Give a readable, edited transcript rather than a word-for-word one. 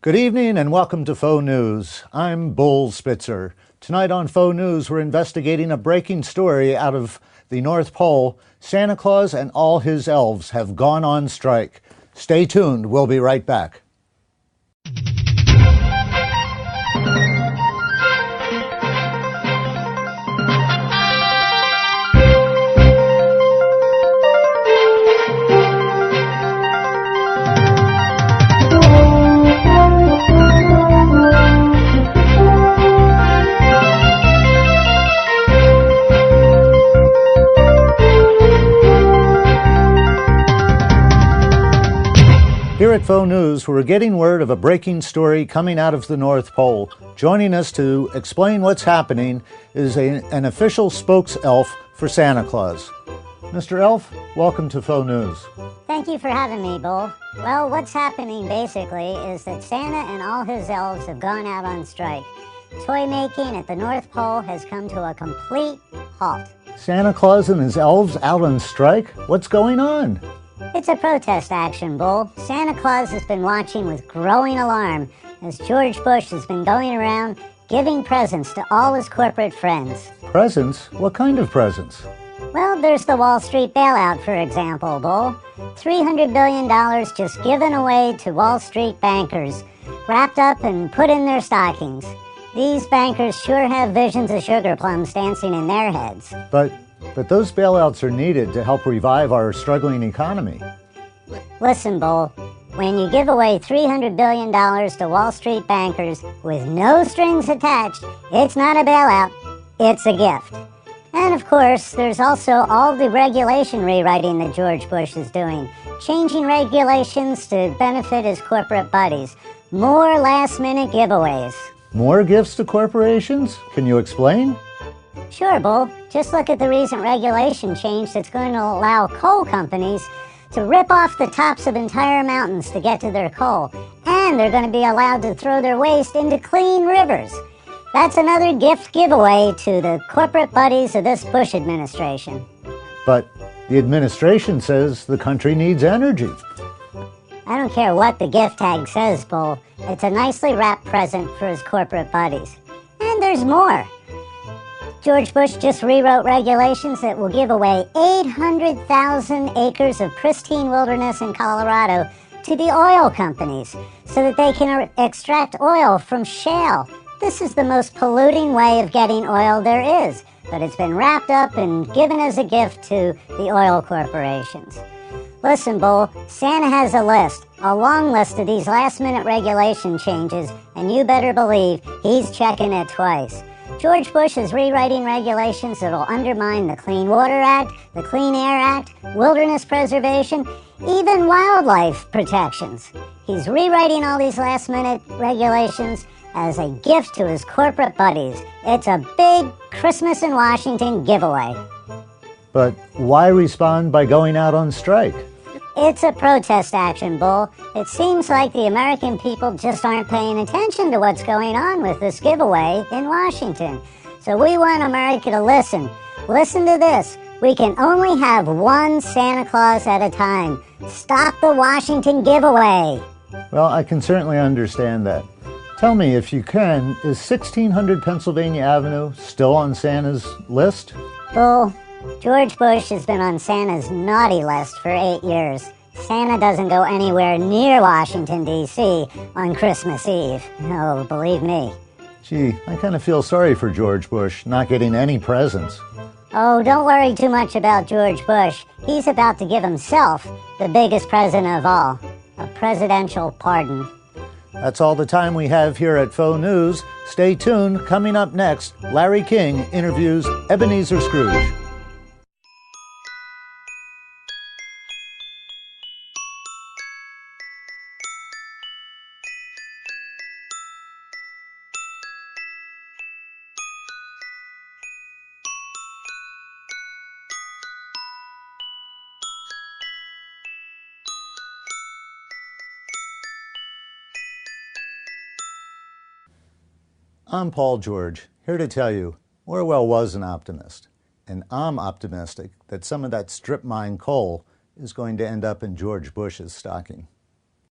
Good evening and welcome to Faux News. I'm Bull Spitzer. Tonight on Faux News, we're investigating a breaking story out of the North Pole. Santa Claus and all his elves have gone on strike. Stay tuned. We'll be right back. Here at Faux News, we're getting word of a breaking story coming out of the North Pole. Joining us to explain what's happening is an official spokes elf for Santa Claus. Mr. Elf, welcome to Faux News. Thank you for having me, Bull. Well, what's happening basically is that Santa and all his elves have gone out on strike. Toy making at the North Pole has come to a complete halt. Santa Claus and his elves out on strike? What's going on? It's a protest action, Bull. Santa Claus has been watching with growing alarm as George Bush has been going around giving presents to all his corporate friends. Presents? What kind of presents? Well, there's the Wall Street bailout, for example, Bull. $300 billion just given away to Wall Street bankers, wrapped up and put in their stockings. These bankers sure have visions of sugar-plums dancing in their heads. But those bailouts are needed to help revive our struggling economy. Listen, Bull, when you give away $300 billion to Wall Street bankers with no strings attached, it's not a bailout, it's a gift. And of course, there's also all the regulation rewriting that George Bush is doing, changing regulations to benefit his corporate buddies. More last-minute giveaways. More gifts to corporations? Can you explain? Sure, Bull. Just look at the recent regulation change that's going to allow coal companies to rip off the tops of entire mountains to get to their coal. And they're going to be allowed to throw their waste into clean rivers. That's another gift giveaway to the corporate buddies of this Bush administration. But the administration says the country needs energy. I don't care what the gift tag says, Bull. It's a nicely wrapped present for his corporate buddies. And there's more. George Bush just rewrote regulations that will give away 800,000 acres of pristine wilderness in Colorado to the oil companies so that they can extract oil from shale. This is the most polluting way of getting oil there is, but it's been wrapped up and given as a gift to the oil corporations. Listen, Bull, Santa has a list, a long list of these last-minute regulation changes, and you better believe he's checking it twice. George Bush is rewriting regulations that will undermine the Clean Water Act, the Clean Air Act, wilderness preservation, even wildlife protections. He's rewriting all these last-minute regulations as a gift to his corporate buddies. It's a big Christmas in Washington giveaway. But why respond by going out on strike? It's a protest action, Bull. It seems like the American people just aren't paying attention to what's going on with this giveaway in Washington. So we want America to listen. Listen to this. We can only have one Santa Claus at a time. Stop the Washington giveaway. Well, I can certainly understand that. Tell me, if you can, is 1600 Pennsylvania Avenue still on Santa's list? Bull, George Bush has been on Santa's naughty list for 8 years. Santa doesn't go anywhere near Washington, D.C. on Christmas Eve. No, believe me. Gee, I kind of feel sorry for George Bush not getting any presents. Oh, don't worry too much about George Bush. He's about to give himself the biggest present of all, a presidential pardon. That's all the time we have here at Faux News. Stay tuned. Coming up next, Larry King interviews Ebenezer Scrooge. I'm Paul George, here to tell you Orwell was an optimist, and I'm optimistic that some of that strip mine coal is going to end up in George Bush's stocking.